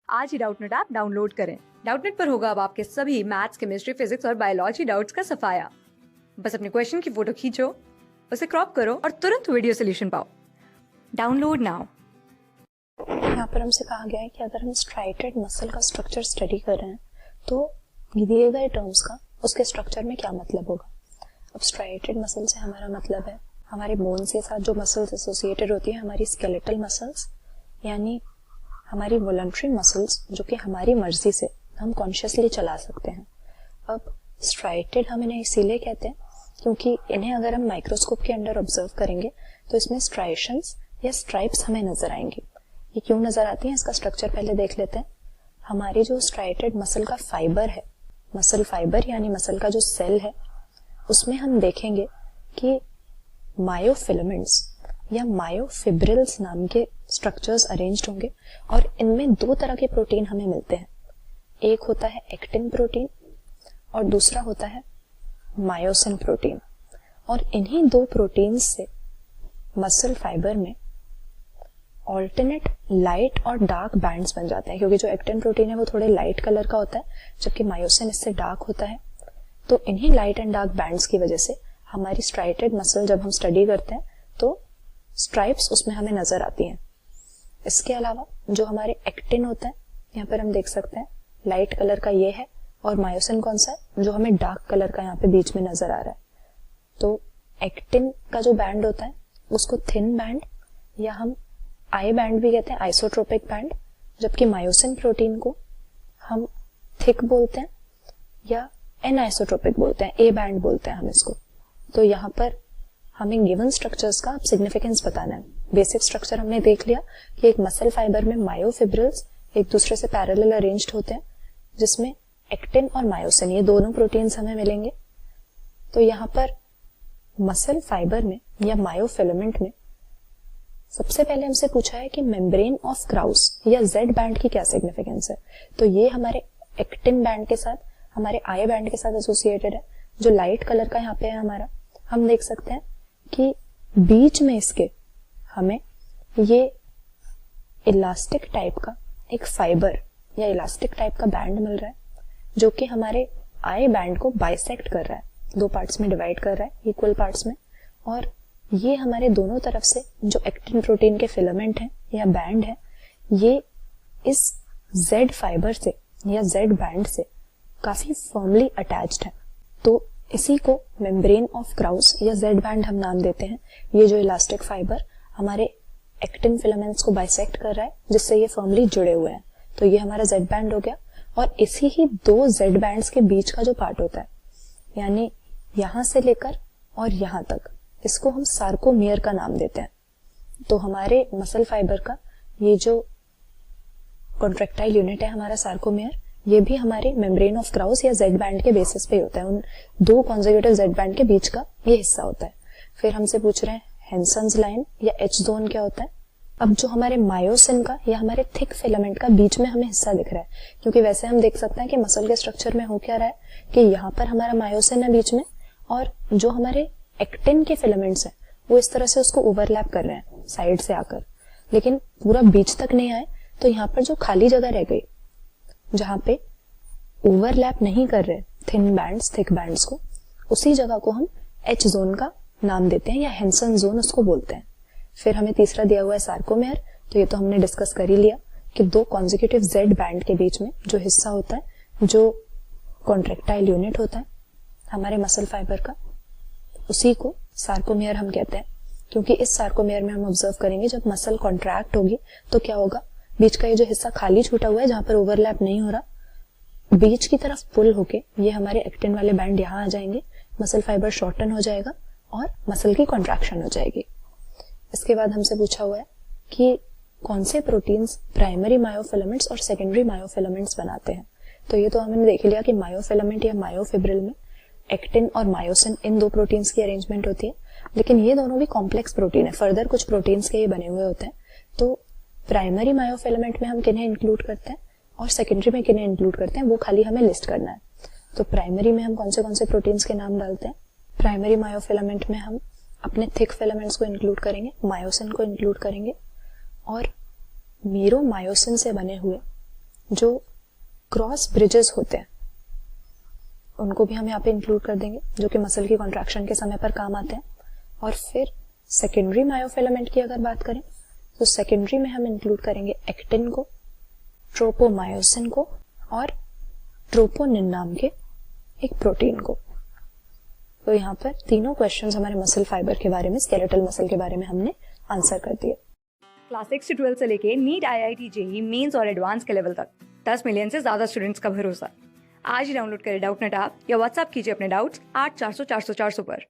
आज ही Doubtnut app download करें। Doubtnut पर होगा अब आपके सभी मैथ्स, केमिस्ट्री, फिजिक्स और बायोलॉजी डाउट्स का सफाया। बस अपने क्वेश्चन की फोटो खींचो, उसे क्रॉप करो और तुरंत वीडियो सोल्यूशन पाओ। Download now. यहाँ पर हमसे कहा गया है कि अगर हम स्ट्राइटेड मसल का स्ट्रक्चर स्टडी कर रहे हैं तो दिए गए टर्म्स का उसके स्ट्रक्चर में क्या मतलब होगा। अब स्ट्राइटेड मसल से हमारा मतलब है हमारे बोन के साथ जो मसल्स एसोसिएटेड होती है, हमारी स्केलेटल मसल्स, यानी हमारी वॉलंटरी मसल्स जो कि हमारी मर्जी से हम कॉन्शियसली चला सकते हैं। अब स्ट्राइटेड हम इन्हें इसीलिए कहते हैं क्योंकि इन्हें अगर हम माइक्रोस्कोप के अंडर ऑब्जर्व करेंगे तो इसमें स्ट्राइशंस या स्ट्राइप्स हमें नजर आएंगी। ये क्यों नजर आती हैं, इसका स्ट्रक्चर पहले देख लेते हैं। हमारी जो स्ट्राइटेड मसल का फाइबर है, मसल फाइबर यानी मसल का जो सेल है, उसमें हम देखेंगे कि मायोफिलामेंट्स या मायोफिब्रिल्स नाम के स्ट्रक्चर्स अरेंज्ड होंगे और इनमें दो तरह के प्रोटीन हमें मिलते हैं। एक होता है एक्टिन प्रोटीन और दूसरा होता है मायोसिन प्रोटीन। और इन्हीं दो प्रोटीन्स से मसल फाइबर में ऑल्टरनेट लाइट और डार्क बैंड्स बन जाते हैं, क्योंकि जो एक्टिन प्रोटीन है वो थोड़े लाइट कलर का होता है जबकि मायोसिन इससे डार्क होता है। तो इन्हीं लाइट एंड डार्क बैंड्स की वजह से हमारी स्ट्राइटेड मसल जब हम स्टडी करते हैं तो स्ट्राइप्स उसमें हमें नजर आती हैं। इसके अलावा जो हमारे एक्टिन होता है, यहाँ पर हम देख सकते हैं लाइट कलर का ये है, और मायोसिन कौन सा है जो हमें डार्क कलर का यहाँ पे बीच में नजर आ रहा है। तो एक्टिन का जो बैंड होता है उसको थिन बैंड या हम आई बैंड भी कहते हैं, आइसोट्रोपिक बैंड, जबकि मायोसिन प्रोटीन को हम थिक बोलते हैं या एन आइसोट्रोपिक बोलते हैं, ए बैंड बोलते हैं हम इसको। तो यहाँ पर हमें गिवन स्ट्रक्चर्स का सिग्निफिकेंस बताना है। बेसिक स्ट्रक्चर हमने देख लिया कि एक मसल फाइबर में मायोफिब्रिल्स एक दूसरे से पैरेलल अरेंज्ड होते हैं, जिसमें एक्टिन और मायोसिन ये दोनों प्रोटीन्स हमें मिलेंगे। तो यहाँ पर मसल फाइबर में या मायोफिलामेंट में सबसे पहले हमसे पूछा है कि मेम्ब्रेन ऑफ क्राउस या जेड बैंड की क्या सिग्निफिकेंस है। तो ये हमारे एक्टिन बैंड के साथ, हमारे आई बैंड के साथ एसोसिएटेड है। जो लाइट कलर का यहाँ पे है हमारा, हम देख सकते हैं कि बीच में इसके हमें ये इलास्टिक टाइप का एक फाइबर या इलास्टिक टाइप का बैंड मिल रहा है जो कि हमारे आई बैंड को बाइसेक्ट कर रहा है, दो पार्ट्स में डिवाइड कर रहा है, इक्वल पार्ट्स में। और ये हमारे दोनों तरफ से जो एक्टिन प्रोटीन के फिलामेंट है या बैंड है, ये इस जेड फाइबर से या जेड बैंड से काफी फर्मली अटैच्ड है। तो इसी को मेम्ब्रेन ऑफ क्राउस या जेड बैंड हम नाम देते हैं। ये जो इलास्टिक फाइबर हमारे एक्टिन फिलामेंट्स को बाइसेक्ट कर रहा है जिससे ये फर्मली जुड़े हुए हैं, तो ये हमारा जेड बैंड हो गया। और इसी ही दो जेड बैंड्स के बीच का जो पार्ट होता है, यानी यहां से लेकर और यहां तक, इसको हम सार्कोमियर का नाम देते हैं। तो हमारे मसल फाइबर का ये जो कॉन्ट्रैक्टाइल यूनिट है हमारा सार्कोमियर, ये भी हमारे मेम्ब्रेन ऑफ क्राउस या जेड बैंड के बेसिस पे होता है। उन दो कॉन्जिक्यूटिव जेड बैंड के बीच का ये हिस्सा होता है। फिर हमसे पूछ रहे हैं हेंसन्स लाइन या एच जोन क्या होता है। अब जो हमारे मायोसिन का या हमारे थिक फिलामेंट का बीच में हमें हिस्सा दिख रहा है, क्योंकि वैसे हम देख सकते हैं कि मसल के स्ट्रक्चर में हो क्या रहा है कि यहाँ पर हमारा मायोसिन है बीच में, और जो हमारे एक्टिन के फिलामेंट्स है वो इस तरह से उसको ओवरलैप कर रहे हैं साइड से आकर, लेकिन पूरा बीच तक नहीं आए। तो यहाँ पर जो खाली जगह रह गई जहां पे ओवरलैप नहीं कर रहे थिन बैंड्स, थिक बैंड्स को, उसी जगह को हम एच जोन का नाम देते हैं या हेंसन जोन उसको बोलते हैं। फिर हमें तीसरा दिया हुआ है सार्कोमेयर। तो ये तो हमने डिस्कस कर ही लिया कि दो कॉन्जिक्यूटिव जेड बैंड के बीच में जो हिस्सा होता है, जो कॉन्ट्रैक्टाइल यूनिट होता है हमारे मसल फाइबर का, उसी को सार्कोमेयर हम कहते हैं। क्योंकि इस सार्कोमेयर में हम ऑब्जर्व करेंगे जब मसल कॉन्ट्रैक्ट होगी तो क्या होगा, बीच का ये जो हिस्सा खाली छूटा हुआ है जहां पर ओवरलैप नहीं हो रहा, बीच की तरफ पुल होके ये हमारे एक्टिन वाले बैंड यहाँ आ जाएंगे, मसल फाइबर शॉर्टन हो जाएगा और मसल की कॉन्ट्रैक्शन हो जाएगी। इसके बाद हमसे पूछा हुआ है कि कौन से प्रोटीन्स प्राइमरी मायोफिलामेंट्स और सेकेंडरी मायोफिलामेंट्स बनाते हैं। तो ये तो हमने देख लिया कि मायोफिलामेंट या मायोफिब्रिल में एक्टिन और मायोसिन इन दो प्रोटीन्स की अरेंजमेंट होती है, लेकिन ये दोनों भी कॉम्प्लेक्स प्रोटीन है, फर्दर कुछ प्रोटीन्स के ये बने हुए होते हैं। तो प्राइमरी मायोफिलामेंट में हम किन्हें इंक्लूड करते हैं और सेकेंडरी में किन्हें इंक्लूड करते हैं, वो खाली हमें लिस्ट करना है। तो प्राइमरी में हम कौन से प्रोटीन्स के नाम डालते हैं। प्राइमरी मायोफिलामेंट में हम अपने थिक फिलामेंट्स को इंक्लूड करेंगे, मायोसिन को इंक्लूड करेंगे, और मीरोमायोसिन से बने हुए जो क्रॉस ब्रिजेस होते हैं उनको भी हम यहाँ पे इंक्लूड कर देंगे, जो कि मसल की कॉन्ट्रैक्शन के समय पर काम आते हैं। और फिर सेकेंडरी मायोफिलामेंट की अगर बात करें तो सेकेंडरी में हम इंक्लूड करेंगे एक्टिन को, ट्रोपोमायोसिन को और ट्रोपोनिन नाम के एक प्रोटीन को। तो यहाँ पर तीनों क्वेश्चंस हमारे मसल फाइबर के बारे में, स्केलेटल मसल के बारे में हमने आंसर कर दिए। क्लास 6 से 12 से लेके नीट, IIT, जेईई मेंस और एडवांस के लेवल तक 10 मिलियन से ज्यादा स्टूडेंट्स का भरोसा। आज ही डाउनलोड करें डाउटनेट ऐप या व्हाट्सएप कीजिए अपने डाउट्स 8400 400 400 पर।